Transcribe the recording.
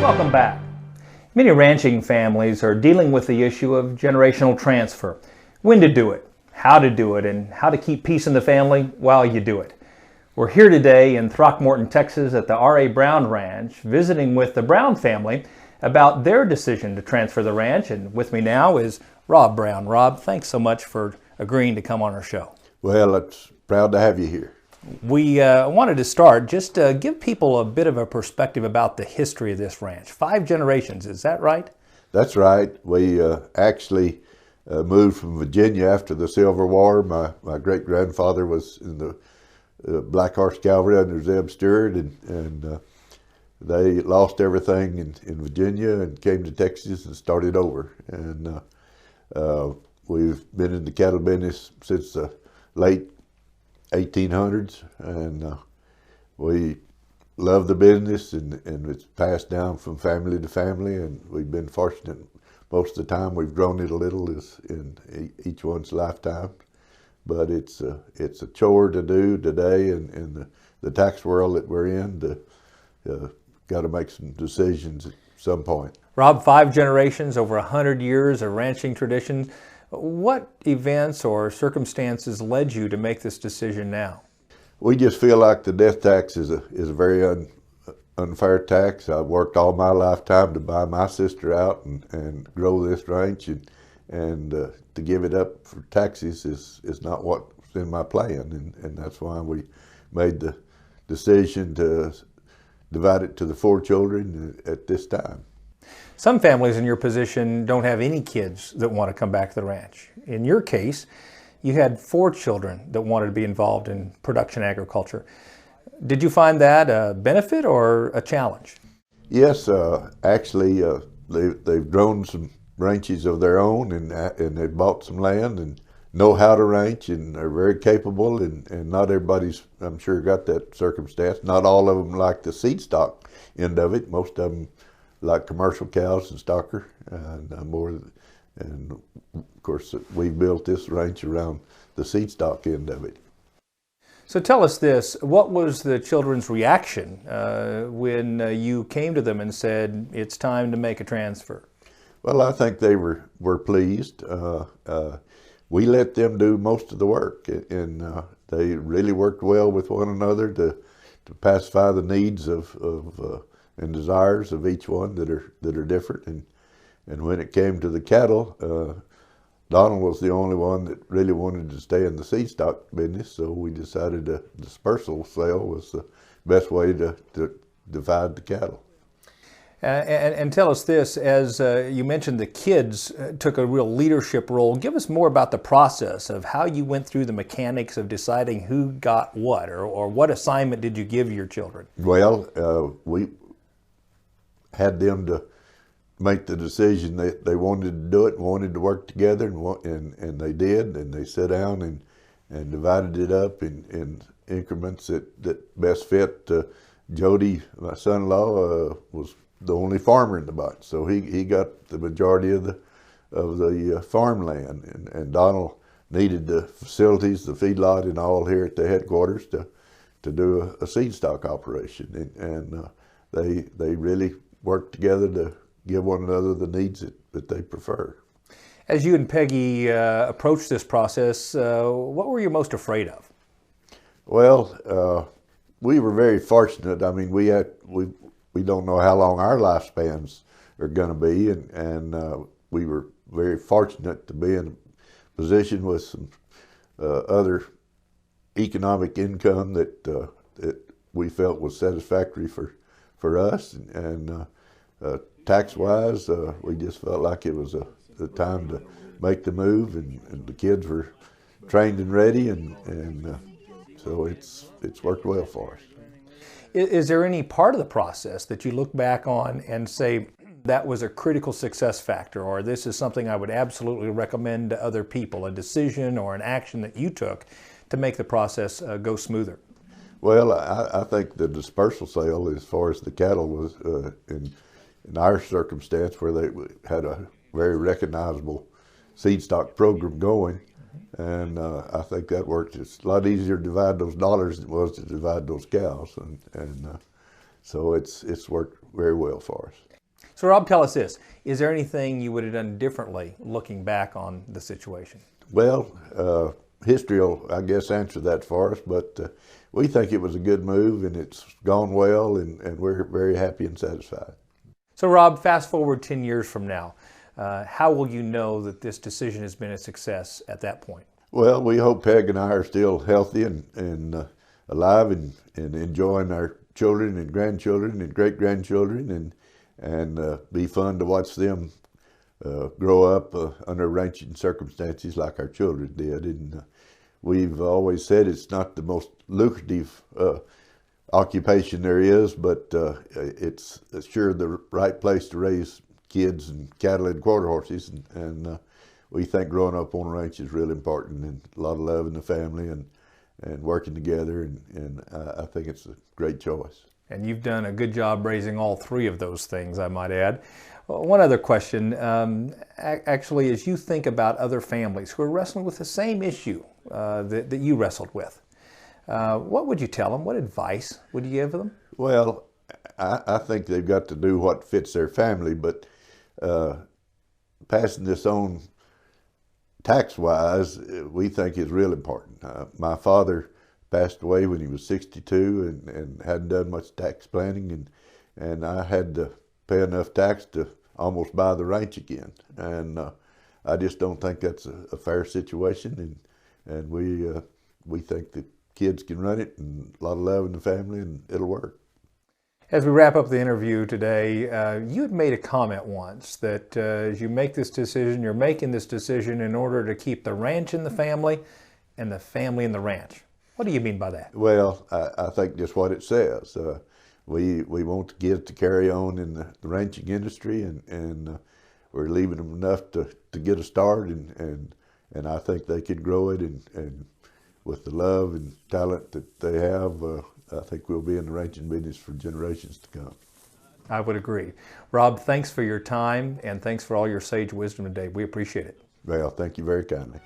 Welcome back. Many ranching families are dealing with the issue of generational transfer. When to do it, how to do it, and how to keep peace in the family while you do it. We're here today in Throckmorton, Texas at the R.A. Brown Ranch, visiting with the Brown family about their decision to transfer the ranch. And with me now is Rob Brown. Rob, thanks so much for agreeing to come on our show. Well, it's proud to have you here. We wanted to start, just give people a bit of a perspective about the history of this ranch. 5 generations, is that right? That's right. We actually moved from Virginia after the Civil War. My great-grandfather was in the Black Horse Cavalry under Zeb Stewart, and they lost everything in Virginia and came to Texas and started over. And we've been in the cattle business since the late 1800s, and we love the business, and it's passed down from family to family, and we've been fortunate. Most of the time we've grown it a little in each one's lifetime, but it's a chore to do today in the tax world that we're in. Got to make some decisions at some point. Rob, 5 generations, over 100 years of ranching tradition. What events or circumstances led you to make this decision now? We just feel like the death tax is a very unfair tax. I've worked all my lifetime to buy my sister out and grow this ranch, and to give it up for taxes is not what's in my plan, and that's why we made the decision to divide it to the 4 children at this time. Some families in your position don't have any kids that want to come back to the ranch. In your case, you had 4 children that wanted to be involved in production agriculture. Did you find that a benefit or a challenge? Yes, actually, they've grown some ranches of their own, and they've bought some land and know how to ranch, and are very capable, and not everybody's, I'm sure, got that circumstance. Not all of them like the seed stock end of it. Most of them like commercial cows and stocker, and of course we built this ranch around the seed stock end of it. So tell us this, what was the children's reaction when you came to them and said, it's time to make a transfer? Well, I think they were pleased. We let them do most of the work, and they really worked well with one another to pacify the needs and desires of each one that are different. And when it came to the cattle, Donald was the only one that really wanted to stay in the seed stock business, so we decided a dispersal sale was the best way to divide the cattle. And tell us this, as you mentioned the kids took a real leadership role. Give us more about the process of how you went through the mechanics of deciding who got what, or what assignment did you give your children? Well, we had them to make the decision that they wanted to do it and wanted to work together, and they did, and they sat down and divided it up in increments that best fit. Jody, my son-in-law, was the only farmer in the bunch, so he got the majority of the farmland, and Donald needed the facilities, the feedlot, and all here at the headquarters to do a seed stock operation, and they really worked together to give one another the needs that they prefer. As you and Peggy approached this process, what were you most afraid of? Well, we were very fortunate. I mean, we don't know how long our lifespans are going to be, and we were very fortunate to be in a position with some other economic income that we felt was satisfactory for us, and tax-wise, we just felt like it was the time to make the move, and the kids were trained and ready, and so it's worked well for us. Is there any part of the process that you look back on and say that was a critical success factor, or this is something I would absolutely recommend to other people, a decision or an action that you took to make the process go smoother? Well, I think the dispersal sale, as far as the cattle, was in our circumstance, where they had a very recognizable seed stock program going, and I think that worked. It's a lot easier to divide those dollars than it was to divide those cows, and so it's worked very well for us. So Rob, tell us this. Is there anything you would have done differently looking back on the situation? Well, history will, I guess, answer that for us, but we think it was a good move and it's gone well, and we're very happy and satisfied. So Rob, fast forward 10 years from now, how will you know that this decision has been a success at that point? Well, we hope Peg and I are still healthy and alive and enjoying our children and grandchildren and great-grandchildren, and be fun to watch them grow up under ranching circumstances like our children did. And we've always said it's not the most lucrative occupation there is, but it's sure the right place to raise kids and cattle and quarter horses, and we think growing up on a ranch is really important, and a lot of love in the family and working together, and I think it's a great choice. And you've done a good job raising all three of those things, I might add. One other question, actually, as you think about other families who are wrestling with the same issue that you wrestled with, what would you tell them? What advice would you give them? Well, I think they've got to do what fits their family, but passing this on tax-wise, we think is real important. My father passed away when he was 62 and hadn't done much tax planning, and I had to pay enough tax to almost buy the ranch again. And I just don't think that's a fair situation, and we think the kids can run it, and a lot of love in the family, and it'll work. As we wrap up the interview today, you had made a comment once that as you make this decision, you're making this decision in order to keep the ranch in the family and the family in the ranch. What do you mean by that? Well, I think just what it says. We want the kids to carry on in the ranching industry, and we're leaving them enough to get a start, and I think they could grow it, and with the love and talent that they have, I think we'll be in the ranching business for generations to come. I would agree. Rob, thanks for your time, and thanks for all your sage wisdom today. We appreciate it. Well, thank you very kindly.